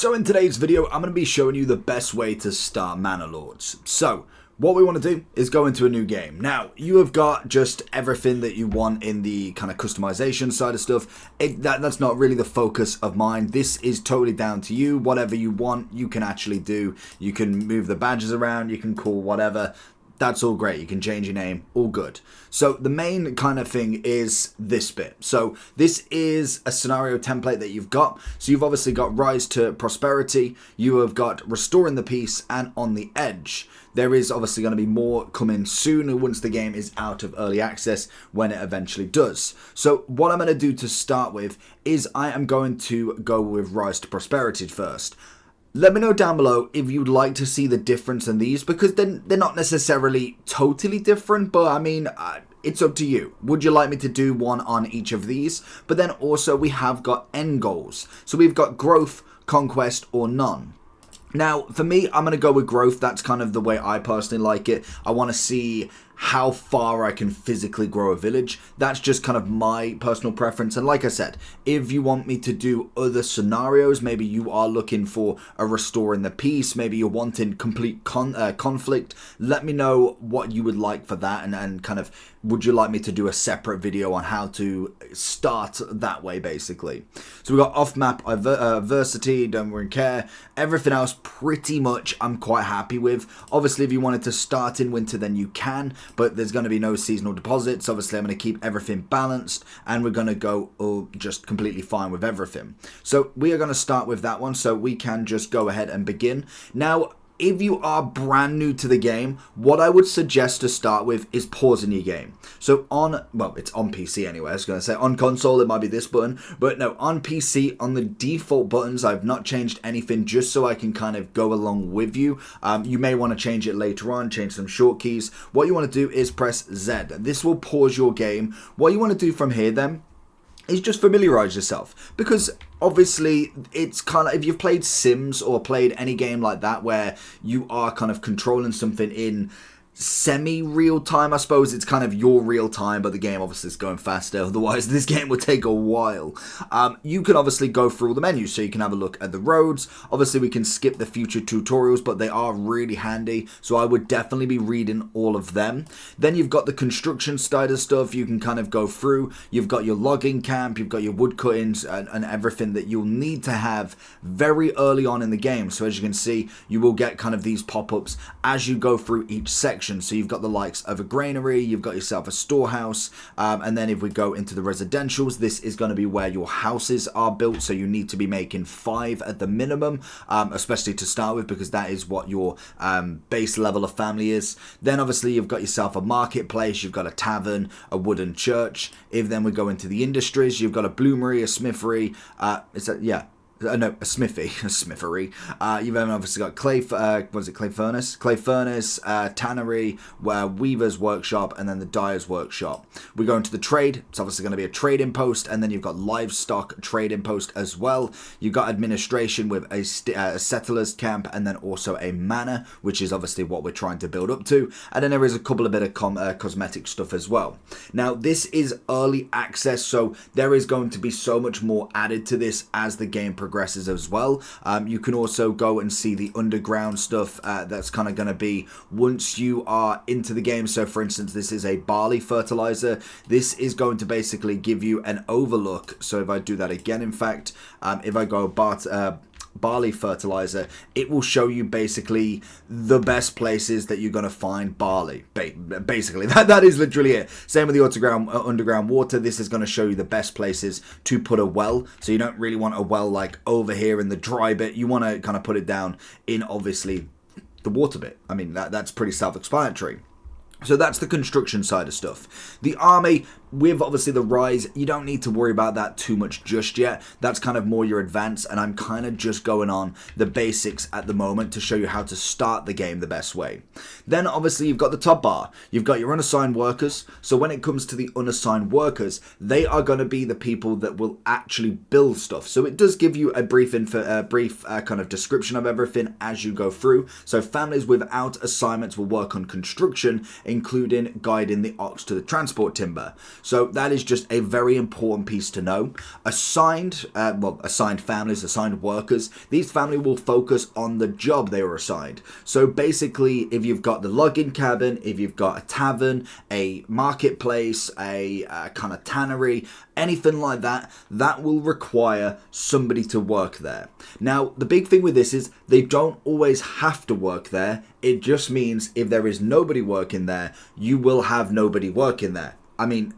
So in today's video, I'm going to be showing you the best way to start Manor Lords. So, what we want to do is go into a new game. Now, you have got just everything that you want in the kind of customization side of stuff. That's not really the focus of mine. This is totally down to you. Whatever you want, you can actually do. You can move the badges around, you can call whatever. That's all great. You can change your name, all good. So the main kind of thing is this bit. So this is a scenario template that you've got. So you've obviously got Rise to Prosperity, you have got Restoring the Peace, and On the Edge. There is obviously going to be more coming soon once the game is out of early access, when it eventually does. So what I'm going to do to start with is I am going to go with Rise to Prosperity first. Let me know down below if you'd like to see the difference in these, because they're not necessarily totally different, but I mean, it's up to you. Would you like me to do one on each of these? But then also we have got end goals. So we've got growth, conquest, or none. Now, for me, I'm going to go with growth. That's kind of the way I personally like it. I want to see how far I can physically grow a village. That's just kind of my personal preference. And like I said, if you want me to do other scenarios, maybe you are looking for a Restoring the Peace, maybe you're wanting complete conflict, let me know what you would like for that, and kind of would you like me to do a separate video on how to start that way, basically. So we've got off-map adversity, don't really care. Everything else pretty much I'm quite happy with. Obviously, if you wanted to start in winter, then you can, but there's going to be no seasonal deposits. Obviously, I'm going to keep everything balanced, and we're going to go just completely fine with everything. So we are going to start with that one, so we can just go ahead and begin. Now, if you are brand new to the game, what I would suggest to start with is pausing your game. So well, it's on PC anyway, I was going to say. On console, it might be this button. But no, on PC, on the default buttons, I've not changed anything just so I can kind of go along with you. You may want to change it later on, change some short keys. What you want to do is press Z. This will pause your game. What you want to do from here then is just familiarize yourself, because obviously it's kind of, if you've played Sims or played any game like that where you are kind of controlling something in semi-real time, I suppose it's kind of your real time, but the game obviously is going faster, otherwise this game would take a while. You can obviously go through all the menus, so you can have a look at the roads. Obviously we can skip the future tutorials, but they are really handy, so I would definitely be reading all of them. Then you've got the construction side of stuff you can kind of go through. You've got your logging camp, you've got your wood cuttings, and everything that you'll need to have very early on in the game. So as you can see, you will get kind of these pop-ups as you go through each section. So you've got the likes of a granary, you've got yourself a storehouse, and then if we go into the residentials, this is going to be where your houses are built. So you need to be making 5 at the minimum, especially to start with, because that is what your base level of family is. Then obviously you've got yourself a marketplace, you've got a tavern, a wooden church. If then we go into the industries, you've got a bloomery, a smithery, a smithy, a smithery. You've then obviously got clay furnace, tannery, weaver's workshop, and then the dyer's workshop. We go into the trade. It's obviously going to be a trading post, and then you've got livestock trading post as well. You've got administration with a settler's camp, and then also a manor, which is obviously what we're trying to build up to. And then there is a couple of bit of cosmetic stuff as well. Now this is early access, so there is going to be so much more added to this as the game progresses as well. You can also go and see the underground stuff that's kind of going to be once you are into the game. So for instance, this is a barley fertilizer. This is going to basically give you an overlook. So if I do that again, in fact, if I go barley fertilizer, it will show you basically the best places that you're going to find barley. Basically, that is literally it. Same with the underground water. This is going to show you the best places to put a well. So you don't really want a well like over here in the dry bit. You want to kind of put it down in obviously the water bit. I mean, that's pretty self-explanatory. So that's the construction side of stuff. The army, with obviously the rise, you don't need to worry about that too much just yet. That's kind of more your advance, and I'm kind of just going on the basics at the moment to show you how to start the game the best way. Then obviously you've got the top bar. You've got your unassigned workers. So when it comes to the unassigned workers, they are going to be the people that will actually build stuff. So it does give you a brief kind of description of everything as you go through. So families without assignments will work on construction, including guiding the ox to the transport timber. So that is just a very important piece to know. Assigned families, assigned workers, these families will focus on the job they were assigned. So basically, if you've got the login cabin, if you've got a tavern, a marketplace, a kind of tannery, anything like that, that will require somebody to work there. Now, the big thing with this is they don't always have to work there. It just means if there is nobody working there, you will have nobody working there. I mean,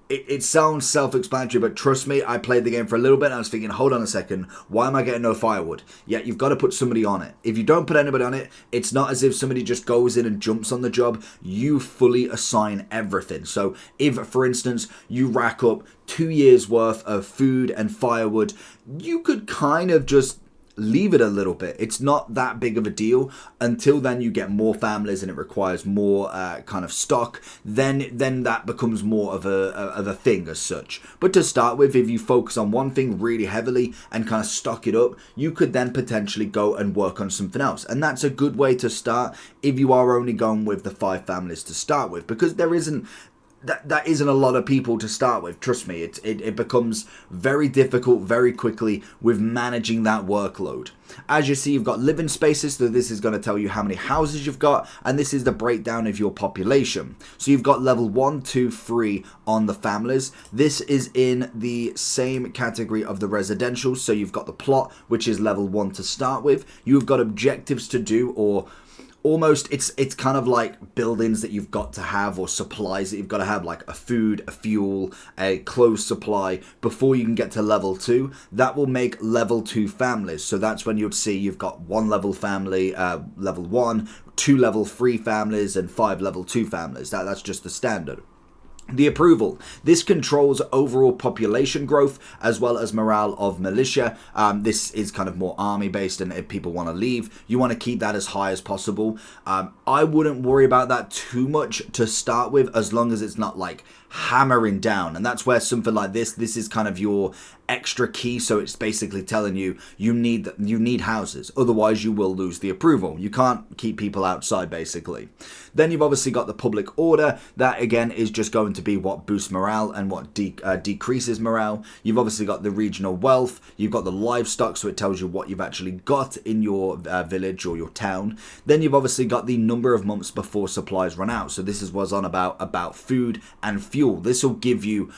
it sounds self-explanatory, but trust me, I played the game for a little bit and I was thinking, hold on a second, why am I getting no firewood? Yeah, you've got to put somebody on it. If you don't put anybody on it, it's not as if somebody just goes in and jumps on the job. You fully assign everything. So if, for instance, you rack up 2 years worth of food and firewood, you could kind of just leave it a little bit. It's not that big of a deal until then you get more families and it requires more kind of stock. Then that becomes more of a thing as such. But to start with, if you focus on one thing really heavily and kind of stock it up, you could then potentially go and work on something else. And that's a good way to start if you are only going with the 5 families to start with, because there isn't that isn't a lot of people to start with. Trust me, it becomes very difficult very quickly with managing that workload. As you see, you've got living spaces, so this is going to tell you how many houses you've got, and this is the breakdown of your population. So you've got level 1, 2, 3 on the families. This is in the same category of the residential, so you've got the plot, which is level 1 to start with. You've got objectives to do, or almost it's kind of like buildings that you've got to have, or supplies that you've got to have, like a food, a fuel, a clothes supply, before you can get to level 2. That will make level 2 families. So that's when you'd see you've got 1 level family, level 1, 2 level 3 families, and 5 level 2 families. That's just the standard. The approval. This controls overall population growth as well as morale of militia. This is kind of more army based, and if people want to leave, you want to keep that as high as possible. I wouldn't worry about that too much to start with, as long as it's not like hammering down. And that's where something like this is kind of your extra key. So it's basically telling you you need houses, otherwise you will lose the approval. You can't keep people outside, basically. Then you've obviously got the public order. That again is just going to be what boosts morale and what decreases morale. You've obviously got the regional wealth. You've got the livestock, so it tells you what you've actually got in your village or your town. Then you've obviously got the number of months before supplies run out. So this is what's on about food and fuel. This will give you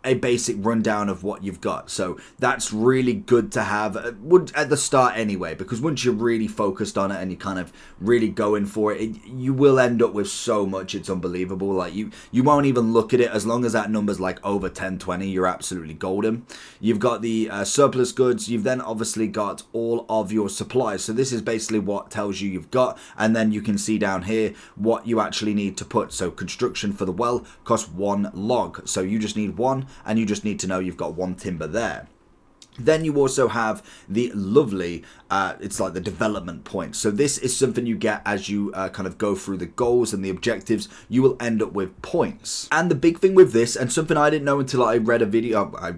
a basic rundown of what you've got. So that's really good to have at the start anyway, because once you're really focused on it and you kind of really going for it, you will end up with so much, it's unbelievable. Like you won't even look at it. As long as that number's like over 10, 20, you're absolutely golden. You've got the surplus goods. You've then obviously got all of your supplies. So this is basically what tells you you've got, and then you can see down here what you actually need to put. So construction for the well costs 1 log. So you just need 1, and you just need to know you've got 1 timber there. Then you also have the lovely, it's like the development points. So this is something you get as you kind of go through the goals and the objectives. You will end up with points. And the big thing with this, and something I didn't know until I read a video. I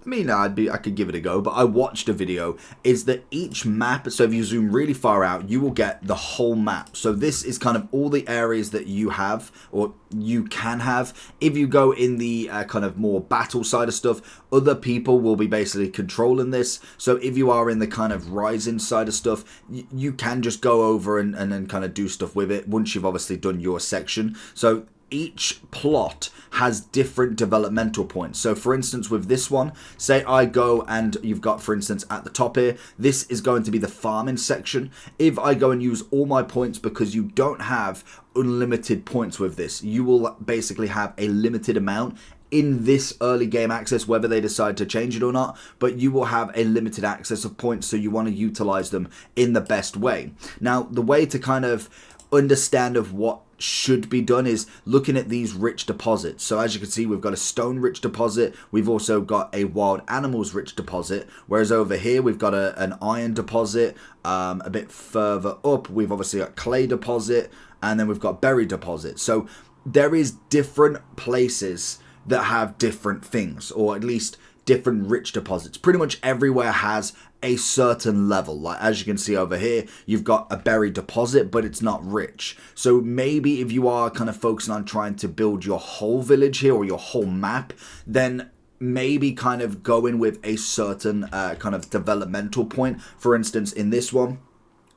mean, I could give it a go, but I watched a video, is that each map, so if you zoom really far out, you will get the whole map. So this is kind of all the areas that you have, or you can have. If you go in the kind of more battle side of stuff, other people will be basically controlling this. So if you are in the kind of rising side of stuff, you can just go over and then kind of do stuff with it once you've obviously done your section. So each plot has different developmental points. So for instance, with this one, say I go and you've got, for instance, at the top here, this is going to be the farming section. If I go and use all my points, because you don't have unlimited points with this, you will basically have a limited amount in this early game access, whether they decide to change it or not, but you will have a limited access of points, so you want to utilize them in the best way. Now, the way to kind of understand of what should be done is looking at these rich deposits. So as you can see, we've got a stone rich deposit. We've also got a wild animals rich deposit, whereas over here we've got an iron deposit. A bit further up, we've obviously got clay deposit, and then we've got berry deposit. So there is different places that have different things, or at least different rich deposits. Pretty much everywhere has a certain level. Like as you can see over here, you've got a buried deposit, but it's not rich. So maybe if you are kind of focusing on trying to build your whole village here or your whole map, then maybe kind of go in with a certain kind of developmental point. For instance, in this one,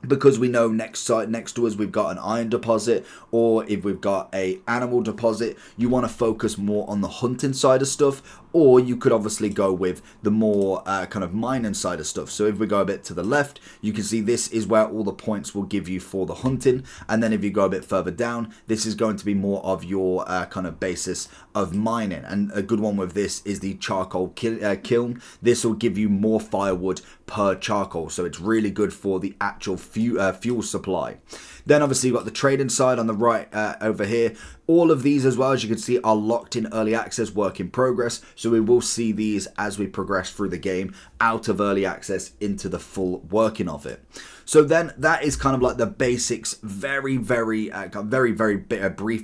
because we know next to us we've got an iron deposit, or if we've got a animal deposit, you want to focus more on the hunting side of stuff, or you could obviously go with the more kind of mining side of stuff. So if we go a bit to the left, you can see this is where all the points will give you for the hunting, and then if you go a bit further down, this is going to be more of your kind of basis of mining. And a good one with this is the charcoal kiln. This will give you more firewood per charcoal, so it's really good for the actual fuel supply. Then obviously you've got the trading side on the right over here. All of these, as well as you can see, are locked in early access, work in progress. So we will see these as we progress through the game, out of early access into the full working of it. So then that is kind of like the basics, very brief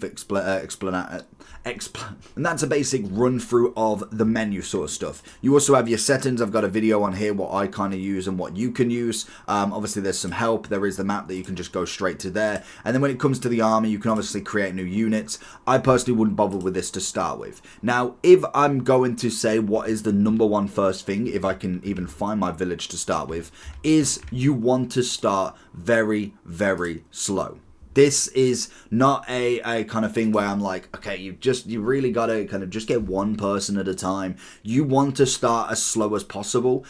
explanation. And that's a basic run through of the menu sort of stuff. You also have your settings. I've got a video on here what I kind of use and what you can use. Obviously there's some help. There is the map that you can just go straight to there. And then when it comes to the army, you can obviously create new units. I personally wouldn't bother with this to start with. Now, if I'm going to say what is the number one first thing, if I can even find my village to start with, is you want to start very slow. This is not a kind of thing where I'm like, okay, you really got to kind of just get one person at a time. You want to start as slow as possible,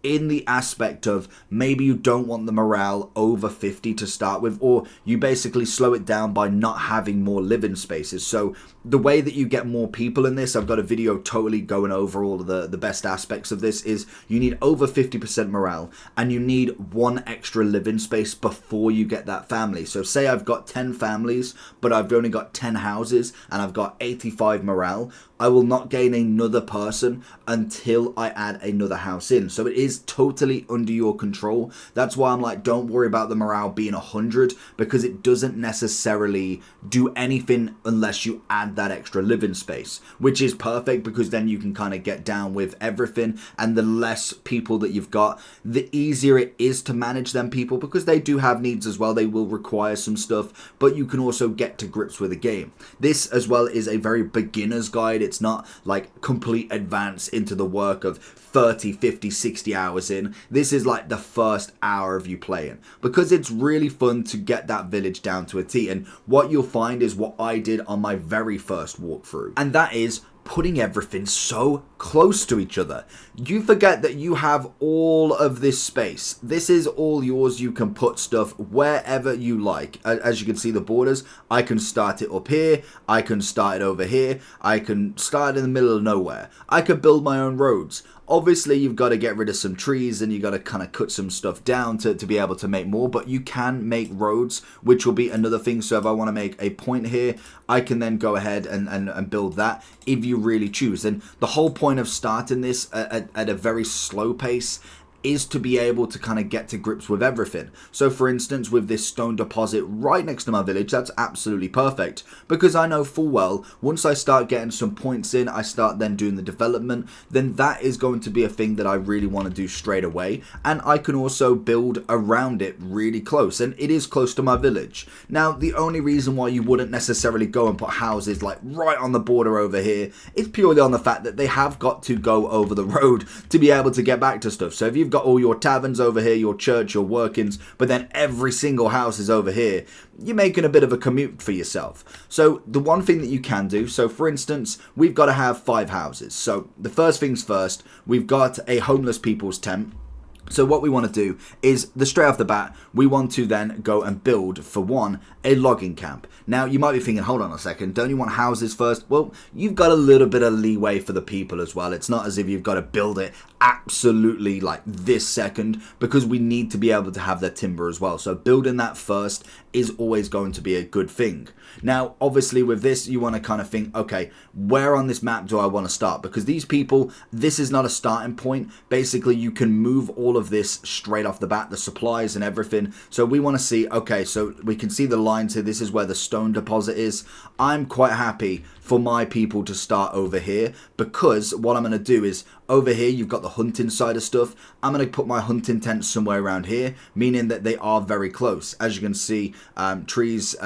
in the aspect of maybe you don't want the morale over 50 to start with, or you basically slow it down by not having more living spaces. So the way that you get more people in this, I've got a video totally going over all of the best aspects of this, is you need over 50% morale and you need one extra living space before you get that family. So say I've got 10 families, but I've only got 10 houses and I've got 85 morale. I will not gain another person until I add another house in. So it is totally under your control. That's why I'm like, don't worry about the morale being 100, because it doesn't necessarily do anything unless you add that extra living space, which is perfect because then you can kind of get down with everything. And the less people that you've got, the easier it is to manage them people, because they do have needs as well. They will require some stuff, but you can also get to grips with the game. This as well is a very beginner's guide. It's not like complete advance into the work of 30, 50, 60 hours in. This is like the first hour of you playing, because it's really fun to get that village down to a T. And what you'll find is what I did on my very first walkthrough, and that is putting everything so close to each other. You forget that you have all of this space. This is all yours. You can put stuff wherever you like. As you can see, the borders, I can start it up here. I can start it over here. I can start in the middle of nowhere. I could build my own roads. Obviously, you've got to get rid of some trees and you got to kind of cut some stuff down to be able to make more, but you can make roads, which will be another thing. So if I want to make a point here, I can then go ahead and build that if you really choose. And the whole point of starting this at a very slow pace is to be able to kind of get to grips with everything. So for instance, with this stone deposit right next to my village, that's absolutely perfect, because I know full well once I start getting some points in, I start then doing the development, then that is going to be a thing that I really want to do straight away. And I can also build around it really close, and it is close to my village. Now, the only reason why you wouldn't necessarily go and put houses like right on the border over here is purely on the fact that they have got to go over the road to be able to get back to stuff. So if you've got all your taverns over here, your church, your workings, but then every single house is over here, you're making a bit of a commute for yourself. So the one thing that you can do, so for instance, we've got to have 5 houses. So the first things first, we've got a homeless people's tent. So what we want to do is, straight off the bat, we want to then go and build, for one, a logging camp. Now, you might be thinking, hold on a second, don't you want houses first? Well, you've got a little bit of leeway for the people as well. It's not as if you've got to build it absolutely like this second, because we need to be able to have that timber as well. So building that first is always going to be a good thing. Now, obviously with this, you want to kind of think, okay, where on this map do I want to start? Because these people, this is not a starting point. Basically, you can move all of this straight off the bat, the supplies and everything. So we want to see, okay, so we can see the lines here. This is where the stone deposit is. I'm quite happy for my people to start over here, because what I'm going to do is over here you've got the hunting side of stuff. I'm going to put my hunting tent somewhere around here, meaning that they are very close. As you can see, trees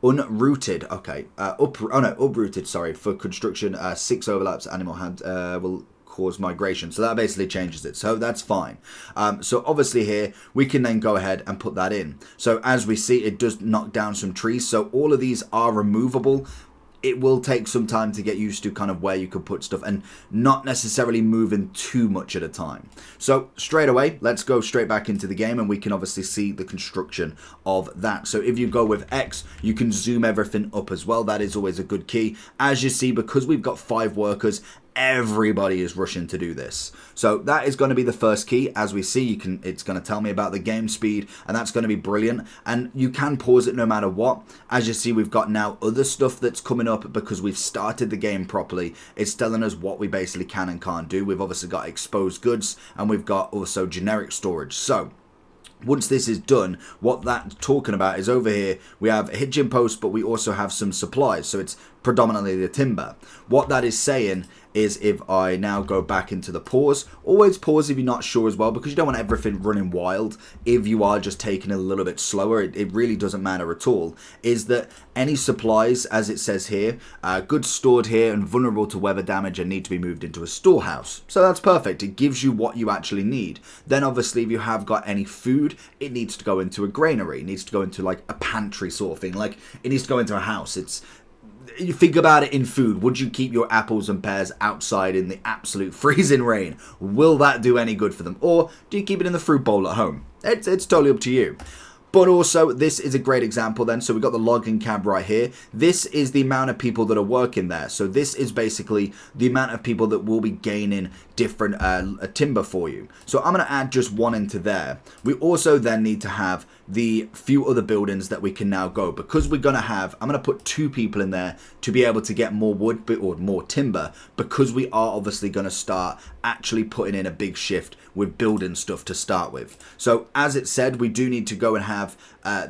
unrooted. Okay, uprooted. Sorry, for construction. 6 overlaps. Animal hand will cause migration, so that basically changes it, so that's fine. So obviously here we can then go ahead and put that in. So as we see, it does knock down some trees, so all of these are removable. It will take some time to get used to kind of where you could put stuff and not necessarily moving too much at a time. So straight away, let's go straight back into the game, and we can obviously see the construction of that. So if you go with X, you can zoom everything up as well. That is always a good key. As you see, because we've got 5 workers, everybody is rushing to do this. So that is going to be the first key. As we see, it's going to tell me about the game speed, and that's going to be brilliant. And you can pause it no matter what. As you see, we've got now other stuff that's coming up because we've started the game properly. It's telling us what we basically can and can't do. We've obviously got exposed goods, and we've got also generic storage. So once this is done, what that's talking about is over here we have a hitching post, but we also have some supplies, so it's predominantly the timber. What that is saying is, if I now go back into the pause, always pause if you're not sure as well, because you don't want everything running wild. If you are just taking it a little bit slower, it really doesn't matter at all. Is that any supplies, as it says here, goods stored here and vulnerable to weather damage and need to be moved into a storehouse. So that's perfect. It gives you what you actually need. Then obviously if you have got any food, it needs to go into a granary. It needs to go into like a pantry sort of thing. Like it needs to go into a house. You think about it in food. Would you keep your apples and pears outside in the absolute freezing rain? Will that do any good for them? Or do you keep it in the fruit bowl at home? It's totally up to you. But also, this is a great example then. So we've got the logging cab right here. This is the amount of people that are working there. So this is basically the amount of people that will be gaining different timber for you. So I'm going to add just 1 into there. We also then need to have the few other buildings that we can now go, because we're going to have, I'm going to put 2 people in there to be able to get more wood or more timber, because we are obviously going to start actually putting in a big shift with building stuff to start with. So as it said, we do need to go and have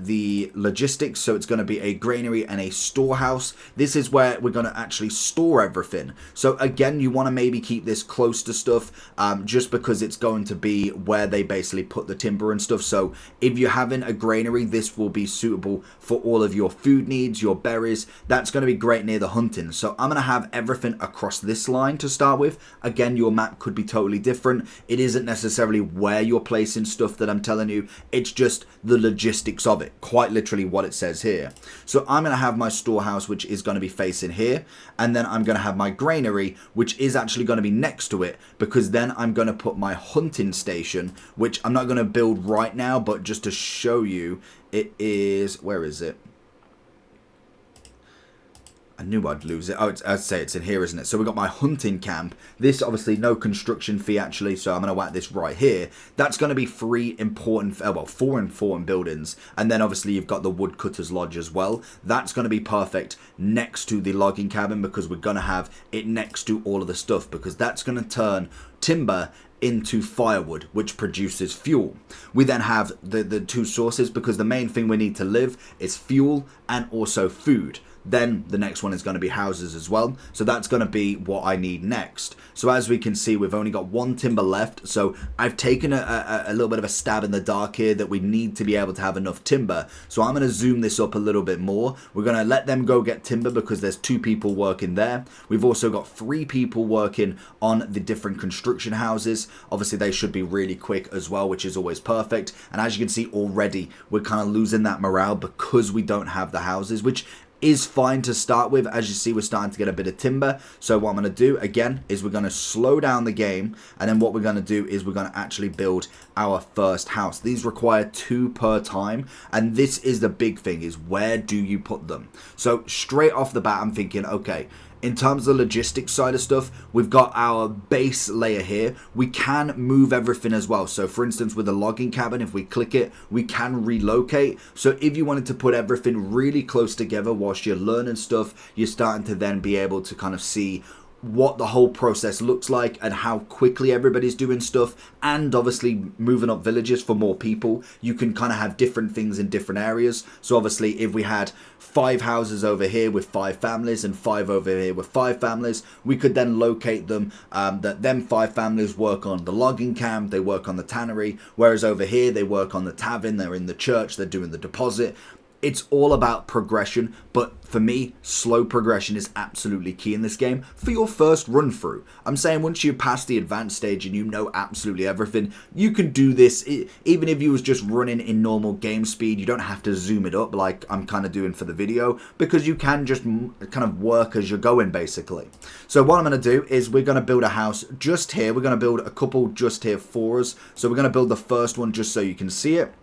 the logistics. So it's going to be a granary and a storehouse. This is where we're going to actually store everything. So again, you want to maybe keep this close to stuff, just because it's going to be where they basically put the timber and stuff. So if you're having a granary, this will be suitable for all of your food needs, your berries. That's going to be great near the hunting. So I'm going to have everything across this line to start with. Again, your map could be totally different. It isn't necessarily where you're placing stuff that I'm telling you. It's just the logistics of it, quite literally what it says here. So I'm going to have my storehouse, which is going to be facing here, and then I'm going to have my granary, which is actually going to be next to it, because then I'm going to put my hunting station, which I'm not going to build right now, but just to show you, it is, where is it? I knew I'd lose it. Oh, I'd say it's in here, isn't it? So we've got my hunting camp. This, obviously, no construction fee, actually, so I'm going to whack this right here. That's going to be 4 important buildings. And then, obviously, you've got the woodcutter's lodge as well. That's going to be perfect next to the logging cabin, because we're going to have it next to all of the stuff, because that's going to turn timber into firewood, which produces fuel. We then have the 2 sources, because the main thing we need to live is fuel and also food. Then the next one is going to be houses as well. So that's going to be what I need next. So as we can see, we've only got 1 timber left. So I've taken a little bit of a stab in the dark here that we need to be able to have enough timber. So I'm going to zoom this up a little bit more. We're going to let them go get timber, because there's 2 people working there. We've also got 3 people working on the different construction houses. Obviously, they should be really quick as well, which is always perfect. And as you can see already, we're kind of losing that morale because we don't have the houses, which is fine to start with. As you see, we're starting to get a bit of timber. So what I'm going to do again is we're going to slow down the game, and then what we're going to do is we're going to actually build our first house. These require 2 per time, and this is the big thing, is where do you put them? So straight off the bat, I'm thinking, okay, in terms of the logistics side of stuff, we've got our base layer here. We can move everything as well. So for instance, with the logging cabin, if we click it, we can relocate. So if you wanted to put everything really close together whilst you're learning stuff, you're starting to then be able to kind of see what the whole process looks like and how quickly everybody's doing stuff, and obviously moving up villages for more people. You can kind of have different things in different areas. So obviously if we had 5 houses over here with 5 families and 5 over here with 5 families, we could then locate them, that them 5 families work on the logging camp, they work on the tannery, whereas over here they work on the tavern, they're in the church, they're doing the deposit. It's all about progression, but for me, slow progression is absolutely key in this game for your first run through. I'm saying once you pass the advanced stage and you know absolutely everything, you can do this. Even if you was just running in normal game speed, you don't have to zoom it up like I'm kind of doing for the video, because you can just kind of work as you're going, basically. So what I'm going to do is we're going to build a house just here. We're going to build a couple just here for us. So we're going to build the first one just so you can see it.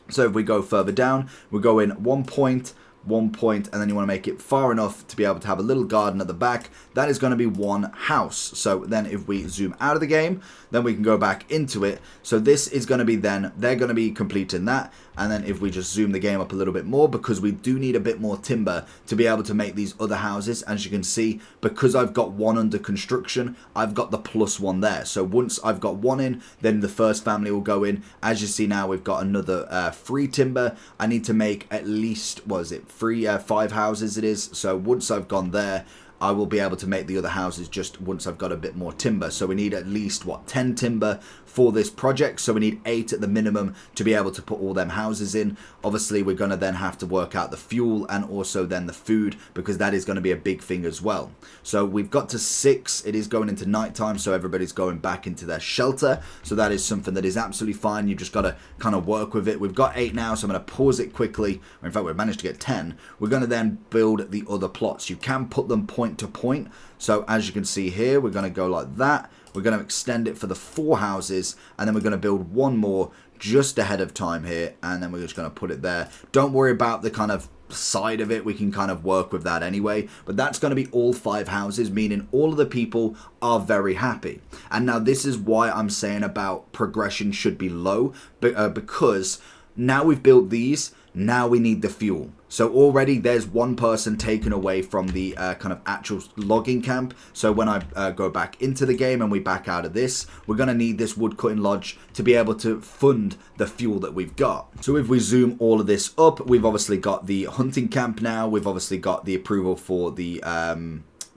So if we go further down, we're going 1 point, 1 point, and then you want to make it far enough to be able to have a little garden at the back. That is going to be one house. So then if we zoom out of the game, then we can go back into it. So this is going to be then, they're going to be completing that. And then if we just zoom the game up a little bit more, because we do need a bit more timber to be able to make these other houses. As you can see, because I've got one under construction, I've got the +1 there. So once I've got one in, then the first family will go in. As you see now, we've got another free timber. I need to make at least, what is it, 5 houses it is. So once I've gone there, I will be able to make the other houses just once I've got a bit more timber. So we need at least, what, 10 timber for this project. So we need 8 at the minimum to be able to put all them houses in. Obviously, we're going to then have to work out the fuel and also then the food, because that is going to be a big thing as well. So we've got to 6. It is going into nighttime, so everybody's going back into their shelter. So that is something that is absolutely fine. You've just got to kind of work with it. We've got 8 now, so I'm going to pause it quickly. In fact, we've managed to get 10. We're going to then build the other plots. You can put them point to point. So as you can see here, we're going to go like that. We're going to extend it for the 4 houses, and then we're going to build one more just ahead of time here, and then we're just going to put it there. Don't worry about the kind of side of it, we can kind of work with that anyway, but that's going to be all 5 houses, meaning all of the people are very happy. And now this is why I'm saying about progression should be low, because now we've built these, now we need the fuel. So already there's one person taken away from the kind of actual logging camp. So when I go back into the game and we back out of this, we're going to need this woodcutting lodge to be able to fund the fuel that we've got. So if we zoom all of this up, we've obviously got the hunting camp now. We've obviously got the approval for the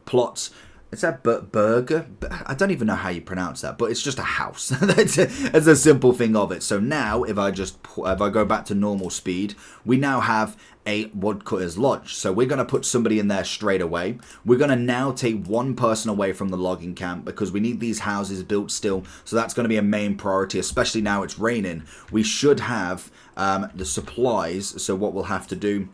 plots. Is that burger? I don't even know how you pronounce that, but it's just a house. That's a simple thing of it. So now, if I go back to normal speed, we now have a woodcutter's lodge. So we're going to put somebody in there straight away. We're going to now take one person away from the logging camp because we need these houses built still. So that's going to be a main priority, especially now it's raining. We should have the supplies. So what we'll have to do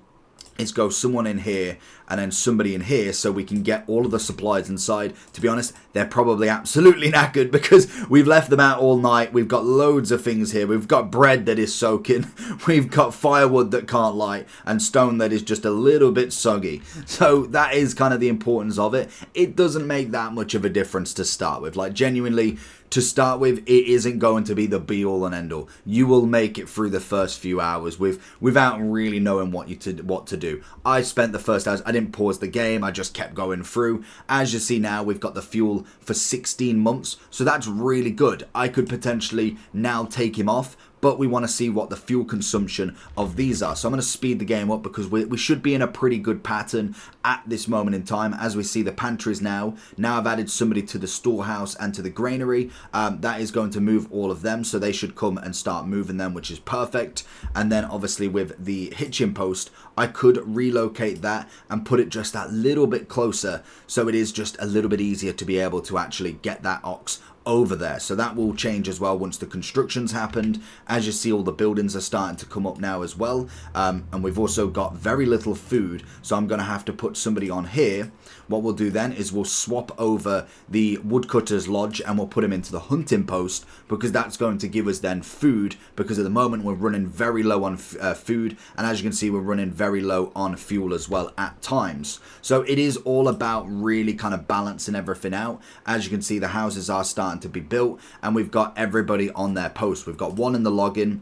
is go someone in here and then somebody in here so we can get all of the supplies inside. To be honest, they're probably absolutely knackered because we've left them out all night. We've got loads of things here. We've got bread that is soaking. We've got firewood that can't light and stone that is just a little bit soggy. So that is kind of the importance of it. It doesn't make that much of a difference to start with. Like, genuinely, to start with, it isn't going to be the be-all and end-all. You will make it through the first few hours without really knowing what to do. I spent the first hours, I didn't pause the game, I just kept going through. As you see now, we've got the fuel for 16 months, so that's really good. I could potentially now take him off, but we want to see what the fuel consumption of these are. So I'm going to speed the game up because we should be in a pretty good pattern at this moment in time. As we see the pantries now I've added somebody to the storehouse and to the granary. That is going to move all of them, so they should come and start moving them, which is perfect. And then obviously with the hitching post, I could relocate that and put it just that little bit closer, so it is just a little bit easier to be able to actually get that ox over there. So that will change as well once the construction's happened. As you see, all the buildings are starting to come up now as well, and we've also got very little food, so I'm going to have to put somebody on here. What we'll do then is we'll swap over the woodcutter's lodge and we'll put him into the hunting post, because that's going to give us then food, because at the moment we're running very low on food, and as you can see, we're running very low on fuel as well at times. So it is all about really kind of balancing everything out. As you can see, the houses are starting to be built and we've got everybody on their post. We've got one in the login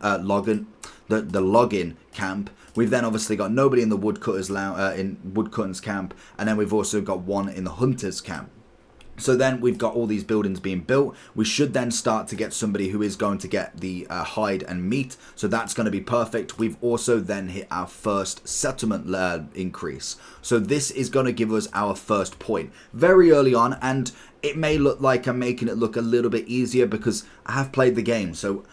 camp. We've then obviously got nobody in the woodcutter's camp, and then we've also got one in the hunter's camp. So then we've got all these buildings being built. We should then start to get somebody who is going to get the hide and meat. So that's going to be perfect. We've also then hit our first settlement increase. So this is going to give us our first point very early on. And it may look like I'm making it look a little bit easier because I have played the game. So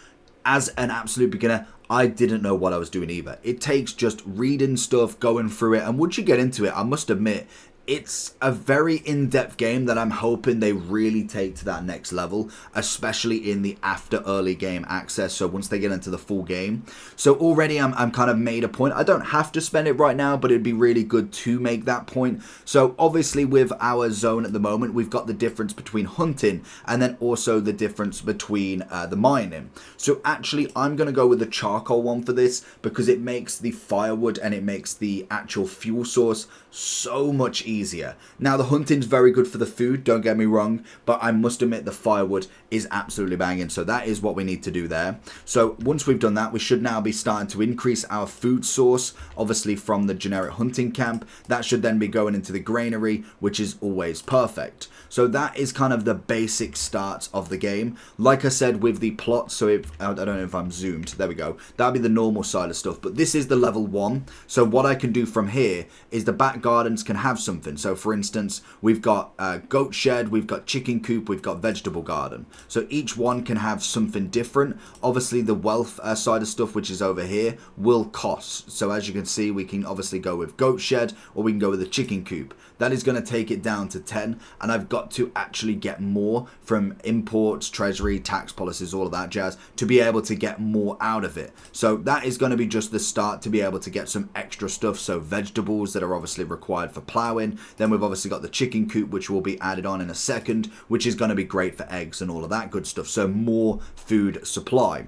as an absolute beginner, I didn't know what I was doing either. It takes just reading stuff, going through it. And once you get into it, I must admit, it's a very in-depth game that I'm hoping they really take to that next level, especially in the after early game access, so once they get into the full game. So already I'm kind of made a point. I don't have to spend it right now, but it'd be really good to make that point. So obviously with our zone at the moment, we've got the difference between hunting and then also the difference between the mining. So actually I'm going to go with the charcoal one for this because it makes the firewood and it makes the actual fuel source so much easier. Now the hunting's very good for the food, don't get me wrong, but I must admit the firewood is absolutely banging, so that is what we need to do there. So once we've done that, we should now be starting to increase our food source, obviously from the generic hunting camp. That should then be going into the granary, which is always perfect. So that is kind of the basic start of the game. Like I said with the plot, so if I don't know if I'm zoomed, there we go, that'll be the normal side of stuff, but this is the level 1. So what I can do from here is the back gardens can have something. So for instance, we've got goat shed, we've got chicken coop, we've got vegetable garden. So each one can have something different. Obviously the wealth side of stuff, which is over here, will cost. So as you can see, we can obviously go with goat shed or we can go with a chicken coop. That is going to take it down to 10, and I've got to actually get more from imports, treasury, tax policies, all of that jazz to be able to get more out of it. So that is going to be just the start to be able to get some extra stuff. So vegetables that are obviously required for ploughing. Then we've obviously got the chicken coop, which will be added on in a second, which is going to be great for eggs and all of that good stuff. So more food supply.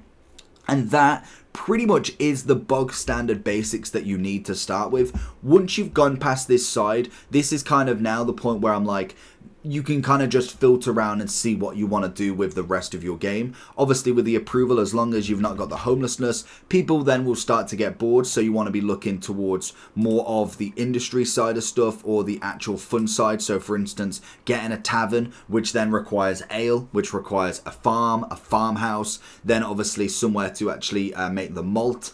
And that pretty much is the bog standard basics that you need to start with. Once you've gone past this side, this is kind of now the point where I'm like, you can kind of just filter around and see what you want to do with the rest of your game. Obviously with the approval, as long as you've not got the homelessness, people then will start to get bored. So you want to be looking towards more of the industry side of stuff or the actual fun side. So for instance, getting a tavern, which then requires ale, which requires a farmhouse, then obviously somewhere to actually make the malt.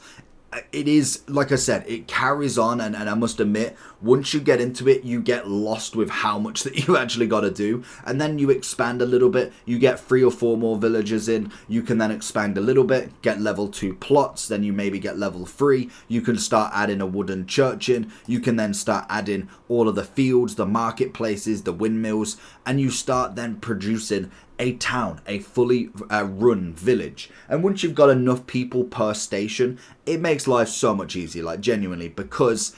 It is, like I said, it carries on, and I must admit, once you get into it, you get lost with how much that you actually got to do, and then you expand a little bit, you get 3 or 4 more villagers in, you can then expand a little bit, get level 2 plots, then you maybe get level 3, you can start adding a wooden church in, you can then start adding all of the fields, the marketplaces, the windmills, and you start then producing a town, a fully run village. And once you've got enough people per station, it makes life so much easier, like genuinely, because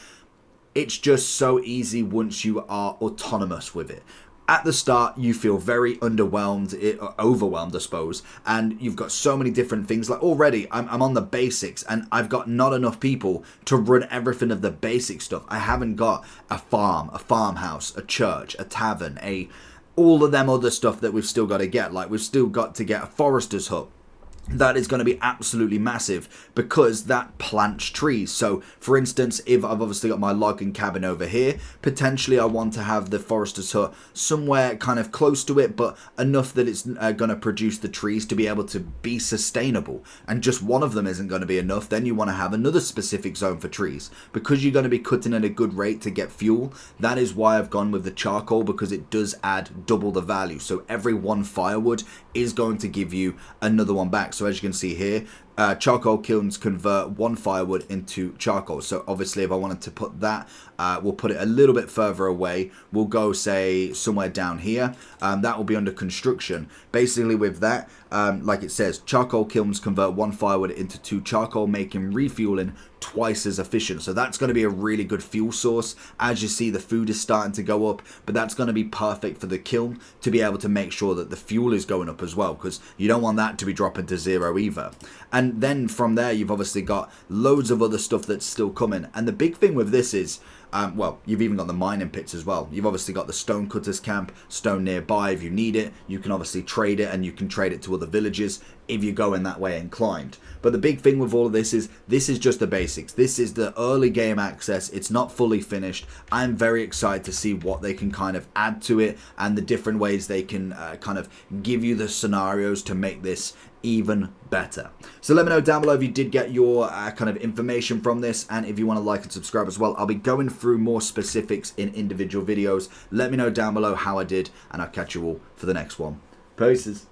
it's just so easy once you are autonomous with it. At the start, you feel very overwhelmed, I suppose, and you've got so many different things. Like already, I'm on the basics, and I've got not enough people to run everything of the basic stuff. I haven't got a farm, a farmhouse, a church, a tavern, all of them other stuff that we've still got to get. Like we've still got to get a forester's hut. That is going to be absolutely massive because that plants trees. So for instance, if I've obviously got my logging cabin over here, potentially I want to have the forester's hut somewhere kind of close to it, but enough that it's going to produce the trees to be able to be sustainable. And just one of them isn't going to be enough. Then you want to have another specific zone for trees because you're going to be cutting at a good rate to get fuel. That is why I've gone with the charcoal, because it does add double the value. So every 1 firewood is going to give you another one back. So as you can see here, charcoal kilns convert 1 firewood into charcoal. So obviously if I wanted to put that, we'll put it a little bit further away. We'll go say somewhere down here. That will be under construction. Basically with that, like it says, charcoal kilns convert 1 firewood into 2 charcoal, making refueling twice as efficient. So that's going to be a really good fuel source. As you see, the food is starting to go up, but that's going to be perfect for the kiln to be able to make sure that the fuel is going up as well, because you don't want that to be dropping to 0 either. And then from there, you've obviously got loads of other stuff that's still coming. And the big thing with this is, Well, you've even got the mining pits as well. You've obviously got the stonecutters camp, stone nearby if you need it. You can obviously trade it, and you can trade it to other villages if you go in that way inclined. But the big thing with all of this is just the basics. This is the early game access. It's not fully finished. I'm very excited to see what they can kind of add to it and the different ways they can kind of give you the scenarios to make this even better. So let me know down below if you did get your kind of information from this, and if you want to like and subscribe as well. I'll be going through more specifics in individual videos. Let me know down below how I did, and I'll catch you all for the next one. Peace.